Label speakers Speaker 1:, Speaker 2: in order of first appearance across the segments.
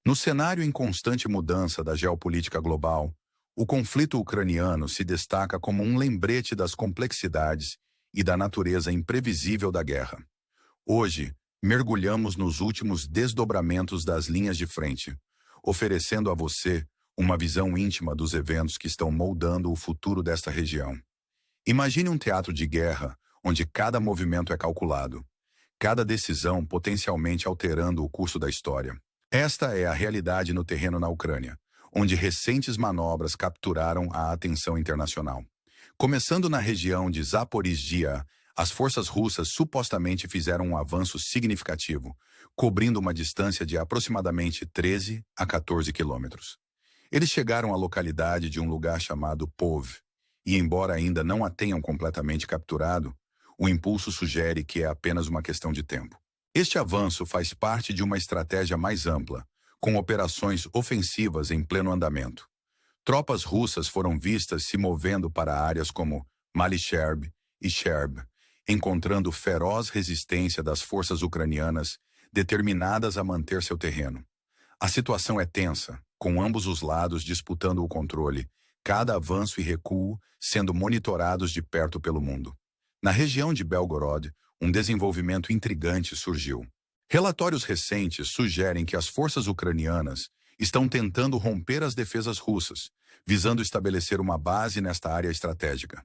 Speaker 1: No cenário em constante mudança da geopolítica global, o conflito ucraniano se destaca como um lembrete das complexidades e da natureza imprevisível da guerra. Hoje, mergulhamos nos últimos desdobramentos das linhas de frente, oferecendo a você uma visão íntima dos eventos que estão moldando o futuro desta região. Imagine um teatro de guerra onde cada movimento é calculado, cada decisão potencialmente alterando o curso da história. Esta é a realidade no terreno na Ucrânia, onde recentes manobras capturaram a atenção internacional. Começando na região de Zaporizhzhia, as forças russas supostamente fizeram um avanço significativo, cobrindo uma distância de aproximadamente 13 a 14 quilômetros. Eles chegaram à localidade de um lugar chamado Pov, e embora ainda não a tenham completamente capturado, o impulso sugere que é apenas uma questão de tempo. Este avanço faz parte de uma estratégia mais ampla, com operações ofensivas em pleno andamento. Tropas russas foram vistas se movendo para áreas como Malicherb e Cherb, encontrando feroz resistência das forças ucranianas, determinadas a manter seu terreno. A situação é tensa, com ambos os lados disputando o controle, cada avanço e recuo sendo monitorados de perto pelo mundo. Na região de Belgorod, um desenvolvimento intrigante surgiu. Relatórios recentes sugerem que as forças ucranianas estão tentando romper as defesas russas, visando estabelecer uma base nesta área estratégica.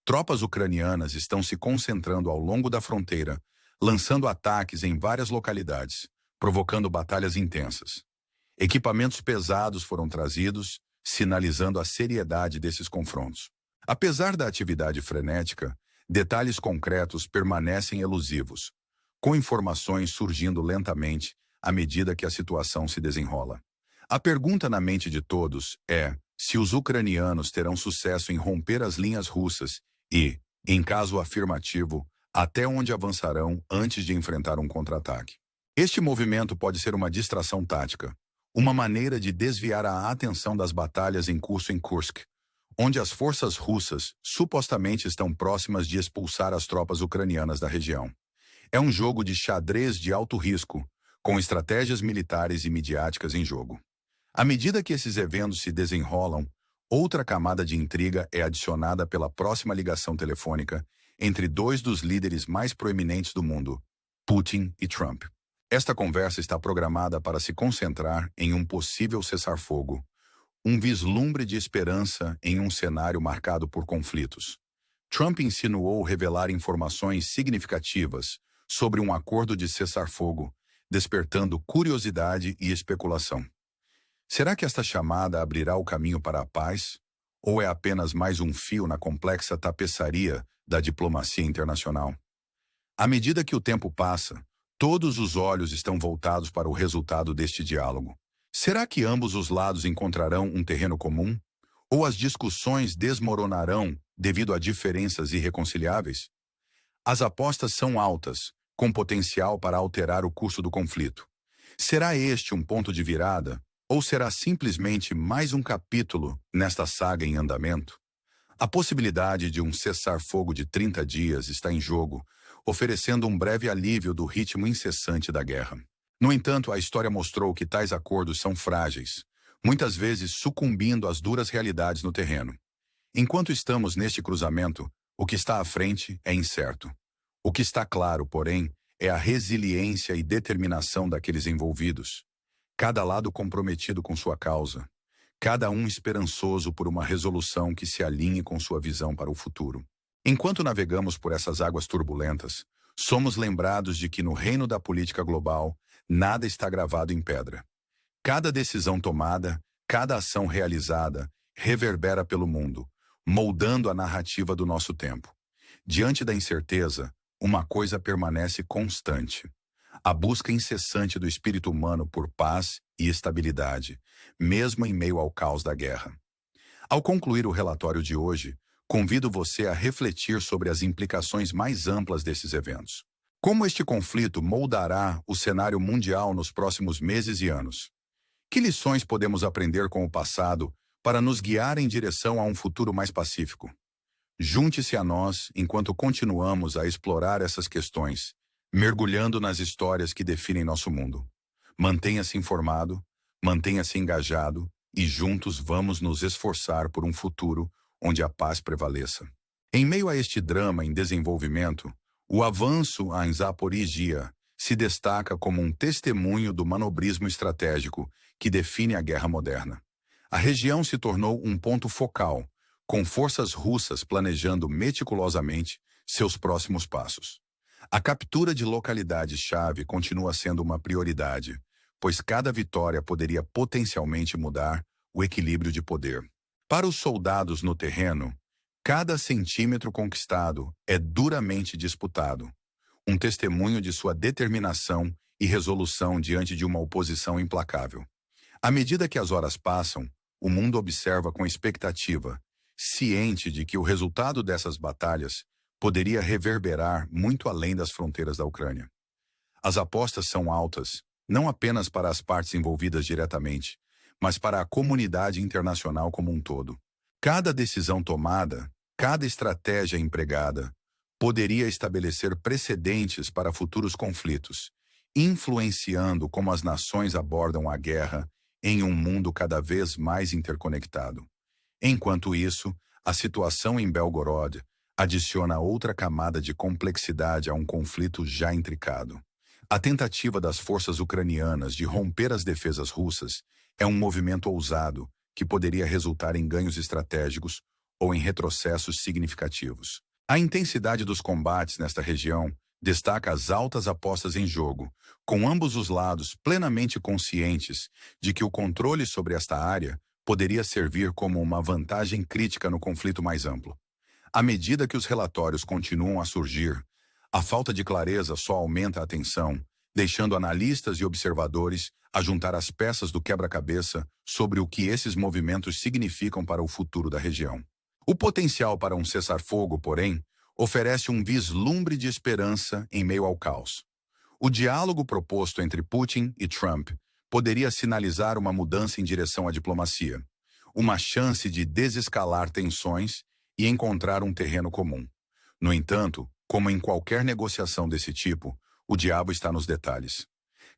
Speaker 1: Tropas ucranianas estão se concentrando ao longo da fronteira, lançando ataques em várias localidades, provocando batalhas intensas. Equipamentos pesados foram trazidos, sinalizando a seriedade desses confrontos. Apesar da atividade frenética, detalhes concretos permanecem elusivos, com informações surgindo lentamente à medida que a situação se desenrola. A pergunta na mente de todos é se os ucranianos terão sucesso em romper as linhas russas e, em caso afirmativo, até onde avançarão antes de enfrentar um contra-ataque. Este movimento pode ser uma distração tática, uma maneira de desviar a atenção das batalhas em curso em Kursk, onde as forças russas supostamente estão próximas de expulsar as tropas ucranianas da região. É um jogo de xadrez de alto risco, com estratégias militares e midiáticas em jogo. À medida que esses eventos se desenrolam, outra camada de intriga é adicionada pela próxima ligação telefônica entre dois dos líderes mais proeminentes do mundo, Putin e Trump. Esta conversa está programada para se concentrar em um possível cessar-fogo, um vislumbre de esperança em um cenário marcado por conflitos. Trump insinuou revelar informações significativas sobre um acordo de cessar-fogo, despertando curiosidade e especulação. Será que esta chamada abrirá o caminho para a paz? Ou é apenas mais um fio na complexa tapeçaria da diplomacia internacional? À medida que o tempo passa, todos os olhos estão voltados para o resultado deste diálogo. Será que ambos os lados encontrarão um terreno comum? Ou as discussões desmoronarão devido a diferenças irreconciliáveis? As apostas são altas, com potencial para alterar o curso do conflito. Será este um ponto de virada? Ou será simplesmente mais um capítulo nesta saga em andamento? A possibilidade de um cessar-fogo de 30 dias está em jogo, oferecendo um breve alívio do ritmo incessante da guerra. No entanto, a história mostrou que tais acordos são frágeis, muitas vezes sucumbindo às duras realidades no terreno. Enquanto estamos neste cruzamento, o que está à frente é incerto. O que está claro, porém, é a resiliência e determinação daqueles envolvidos. Cada lado comprometido com sua causa, cada um esperançoso por uma resolução que se alinhe com sua visão para o futuro. Enquanto navegamos por essas águas turbulentas, somos lembrados de que no reino da política global, nada está gravado em pedra. Cada decisão tomada, cada ação realizada, reverbera pelo mundo, moldando a narrativa do nosso tempo. Diante da incerteza, uma coisa permanece constante: a busca incessante do espírito humano por paz e estabilidade, mesmo em meio ao caos da guerra. Ao concluir o relatório de hoje, convido você a refletir sobre as implicações mais amplas desses eventos. Como este conflito moldará o cenário mundial nos próximos meses e anos? Que lições podemos aprender com o passado para nos guiar em direção a um futuro mais pacífico? Junte-se a nós enquanto continuamos a explorar essas questões, mergulhando nas histórias que definem nosso mundo. Mantenha-se informado, Mantenha-se engajado e juntos vamos nos esforçar por um futuro onde a paz prevaleça. Em meio a este drama em desenvolvimento, o avanço em Zaporizhia se destaca como um testemunho do manobrismo estratégico que define a guerra moderna. A região se tornou um ponto focal, com forças russas planejando meticulosamente seus próximos passos. A captura de localidades-chave continua sendo uma prioridade, pois cada vitória poderia potencialmente mudar o equilíbrio de poder. Para os soldados no terreno, cada centímetro conquistado é duramente disputado, um testemunho de sua determinação e resolução diante de uma oposição implacável. À medida que as horas passam, o mundo observa com expectativa, ciente de que o resultado dessas batalhas poderia reverberar muito além das fronteiras da Ucrânia. As apostas são altas, não apenas para as partes envolvidas diretamente, mas para a comunidade internacional como um todo. Cada decisão tomada, cada estratégia empregada, poderia estabelecer precedentes para futuros conflitos, influenciando como as nações abordam a guerra em um mundo cada vez mais interconectado. Enquanto isso, a situação em Belgorod adiciona outra camada de complexidade a um conflito já intricado. A tentativa das forças ucranianas de romper as defesas russas é um movimento ousado que poderia resultar em ganhos estratégicos ou em retrocessos significativos. A intensidade dos combates nesta região destaca as altas apostas em jogo, com ambos os lados plenamente conscientes de que o controle sobre esta área poderia servir como uma vantagem crítica no conflito mais amplo. À medida que os relatórios continuam a surgir, a falta de clareza só aumenta a tensão, deixando analistas e observadores a juntar as peças do quebra-cabeça sobre o que esses movimentos significam para o futuro da região. O potencial para um cessar-fogo, porém, oferece um vislumbre de esperança em meio ao caos. O diálogo proposto entre Putin e Trump poderia sinalizar uma mudança em direção à diplomacia, uma chance de desescalar tensões e encontrar um terreno comum. No entanto, como em qualquer negociação desse tipo, o diabo está nos detalhes.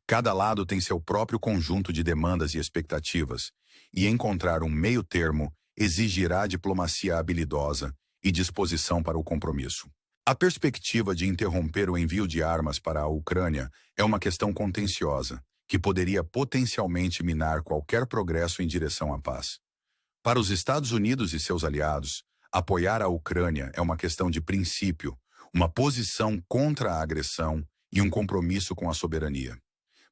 Speaker 1: Cada lado tem seu próprio conjunto de demandas e expectativas, e encontrar um meio-termo exigirá diplomacia habilidosa e disposição para o compromisso. A perspectiva de interromper o envio de armas para a Ucrânia é uma questão contenciosa, que poderia potencialmente minar qualquer progresso em direção à paz. Para os Estados Unidos e seus aliados, apoiar a Ucrânia é uma questão de princípio, uma posição contra a agressão e um compromisso com a soberania.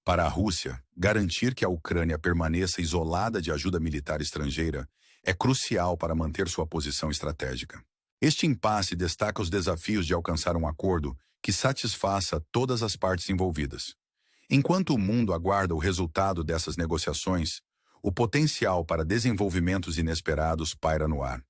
Speaker 1: Para a Rússia, garantir que a Ucrânia permaneça isolada de ajuda militar estrangeira é crucial para manter sua posição estratégica. Este impasse destaca os desafios de alcançar um acordo que satisfaça todas as partes envolvidas. Enquanto o mundo aguarda o resultado dessas negociações, o potencial para desenvolvimentos inesperados paira no ar.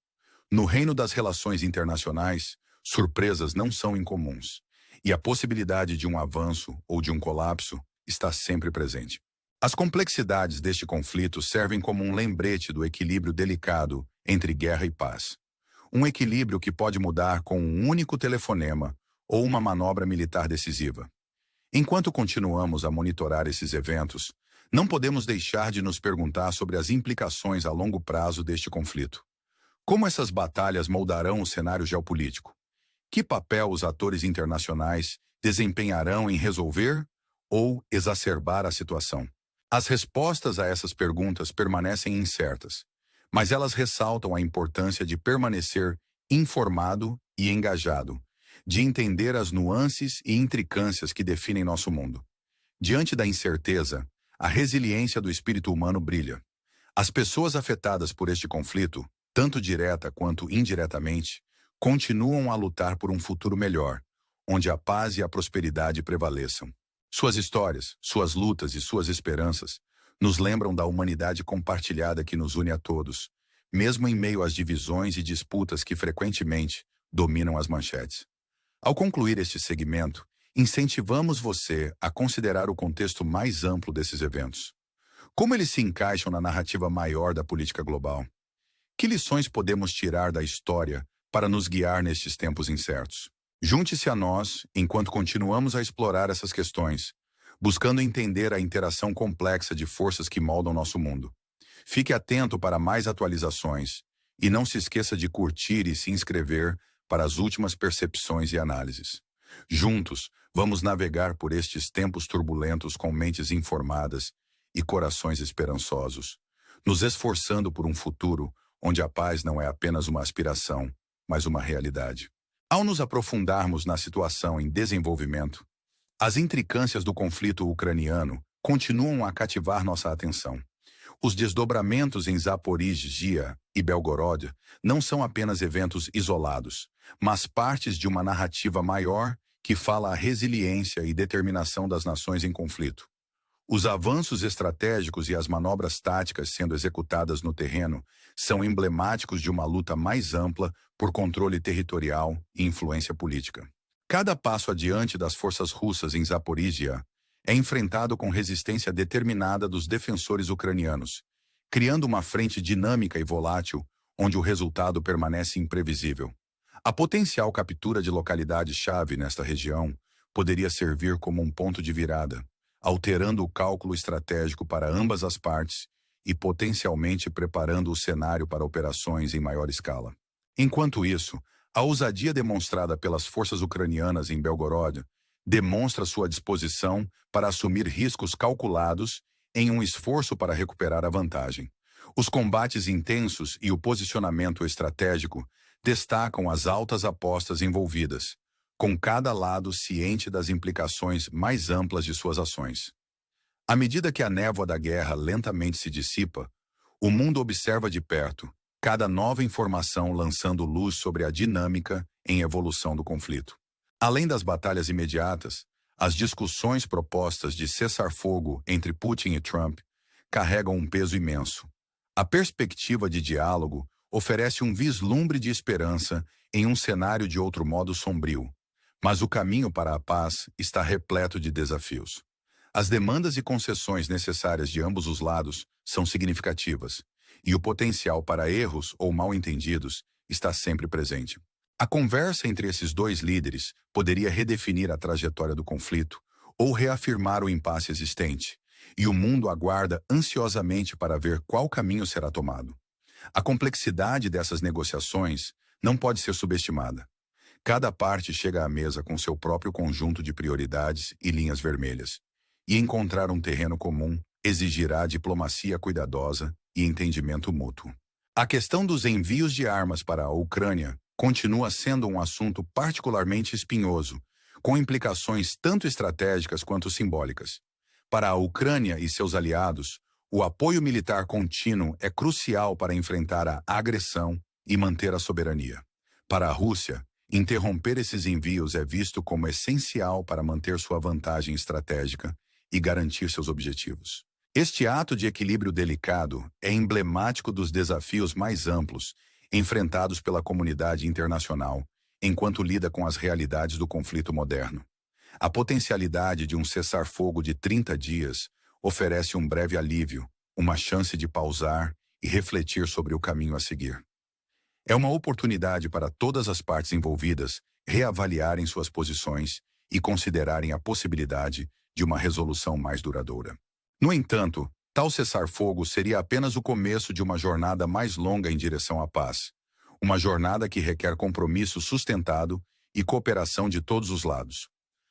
Speaker 1: No reino das relações internacionais, surpresas não são incomuns, e a possibilidade de um avanço ou de um colapso está sempre presente. As complexidades deste conflito servem como um lembrete do equilíbrio delicado entre guerra e paz. Um equilíbrio que pode mudar com um único telefonema ou uma manobra militar decisiva. Enquanto continuamos a monitorar esses eventos, não podemos deixar de nos perguntar sobre as implicações a longo prazo deste conflito. Como essas batalhas moldarão o cenário geopolítico? Que papel os atores internacionais desempenharão em resolver ou exacerbar a situação? As respostas a essas perguntas permanecem incertas, mas elas ressaltam a importância de permanecer informado e engajado, de entender as nuances e intricâncias que definem nosso mundo. Diante da incerteza, a resiliência do espírito humano brilha. As pessoas afetadas por este conflito, tanto direta quanto indiretamente, continuam a lutar por um futuro melhor, onde a paz e a prosperidade prevaleçam. Suas histórias, suas lutas e suas esperanças nos lembram da humanidade compartilhada que nos une a todos, mesmo em meio às divisões e disputas que frequentemente dominam as manchetes. Ao concluir este segmento, incentivamos você a considerar o contexto mais amplo desses eventos. Como eles se encaixam na narrativa maior da política global? Que lições podemos tirar da história para nos guiar nestes tempos incertos? Junte-se a nós enquanto continuamos a explorar essas questões, buscando entender a interação complexa de forças que moldam nosso mundo. Fique atento para mais atualizações e não se esqueça de curtir e se inscrever para as últimas percepções e análises. Juntos, vamos navegar por estes tempos turbulentos com mentes informadas e corações esperançosos, nos esforçando por um futuro onde a paz não é apenas uma aspiração, mas uma realidade. Ao nos aprofundarmos na situação em desenvolvimento, as intricâncias do conflito ucraniano continuam a cativar nossa atenção. Os desdobramentos em Zaporizhia e Belgorod não são apenas eventos isolados, mas partes de uma narrativa maior que fala a resiliência e determinação das nações em conflito. Os avanços estratégicos e as manobras táticas sendo executadas no terreno são emblemáticos de uma luta mais ampla por controle territorial e influência política. Cada passo adiante das forças russas em Zaporizhia é enfrentado com resistência determinada dos defensores ucranianos, criando uma frente dinâmica e volátil, onde o resultado permanece imprevisível. A potencial captura de localidades-chave nesta região poderia servir como um ponto de virada, alterando o cálculo estratégico para ambas as partes e potencialmente preparando o cenário para operações em maior escala. Enquanto isso, a ousadia demonstrada pelas forças ucranianas em Belgorod demonstra sua disposição para assumir riscos calculados em um esforço para recuperar a vantagem. Os combates intensos e o posicionamento estratégico destacam as altas apostas envolvidas, com cada lado ciente das implicações mais amplas de suas ações. À medida que a névoa da guerra lentamente se dissipa, o mundo observa de perto cada nova informação lançando luz sobre a dinâmica em evolução do conflito. Além das batalhas imediatas, as discussões propostas de cessar-fogo entre Putin e Trump carregam um peso imenso. A perspectiva de diálogo oferece um vislumbre de esperança em um cenário de outro modo sombrio, mas o caminho para a paz está repleto de desafios. As demandas e concessões necessárias de ambos os lados são significativas, e o potencial para erros ou mal-entendidos está sempre presente. A conversa entre esses dois líderes poderia redefinir a trajetória do conflito ou reafirmar o impasse existente, e o mundo aguarda ansiosamente para ver qual caminho será tomado. A complexidade dessas negociações não pode ser subestimada. Cada parte chega à mesa com seu próprio conjunto de prioridades e linhas vermelhas, e encontrar um terreno comum exigirá diplomacia cuidadosa e entendimento mútuo. A questão dos envios de armas para a Ucrânia continua sendo um assunto particularmente espinhoso, com implicações tanto estratégicas quanto simbólicas. Para a Ucrânia e seus aliados, o apoio militar contínuo é crucial para enfrentar a agressão e manter a soberania. Para a Rússia, interromper esses envios é visto como essencial para manter sua vantagem estratégica e garantir seus objetivos. Este ato de equilíbrio delicado é emblemático dos desafios mais amplos enfrentados pela comunidade internacional enquanto lida com as realidades do conflito moderno. A potencialidade de um cessar-fogo de 30 dias oferece um breve alívio, uma chance de pausar e refletir sobre o caminho a seguir. É uma oportunidade para todas as partes envolvidas reavaliarem suas posições e considerarem a possibilidade de uma resolução mais duradoura. No entanto, tal cessar-fogo seria apenas o começo de uma jornada mais longa em direção à paz. Uma jornada que requer compromisso sustentado e cooperação de todos os lados.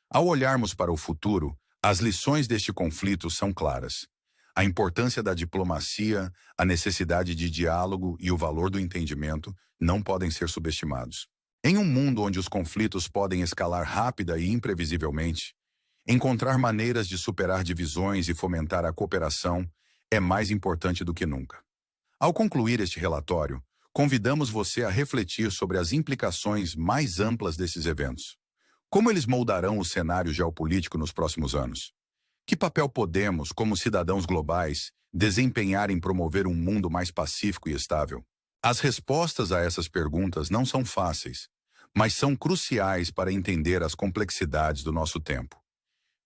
Speaker 1: Ao olharmos para o futuro, as lições deste conflito são claras. A importância da diplomacia, a necessidade de diálogo e o valor do entendimento não podem ser subestimados. Em um mundo onde os conflitos podem escalar rápida e imprevisivelmente, encontrar maneiras de superar divisões e fomentar a cooperação é mais importante do que nunca. Ao concluir este relatório, convidamos você a refletir sobre as implicações mais amplas desses eventos. Como eles moldarão o cenário geopolítico nos próximos anos? Que papel podemos, como cidadãos globais, desempenhar em promover um mundo mais pacífico e estável? As respostas a essas perguntas não são fáceis, mas são cruciais para entender as complexidades do nosso tempo.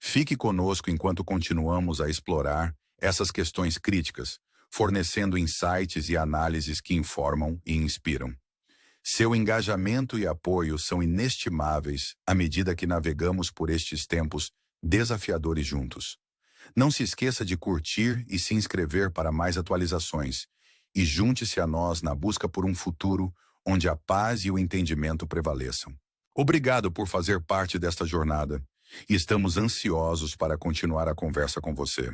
Speaker 1: Fique conosco enquanto continuamos a explorar essas questões críticas, fornecendo insights e análises que informam e inspiram. Seu engajamento e apoio são inestimáveis à medida que navegamos por estes tempos desafiadores juntos. Não se esqueça de curtir e se inscrever para mais atualizações. E junte-se a nós na busca por um futuro onde a paz e o entendimento prevaleçam. Obrigado por fazer parte desta jornada. E estamos ansiosos para continuar a conversa com você.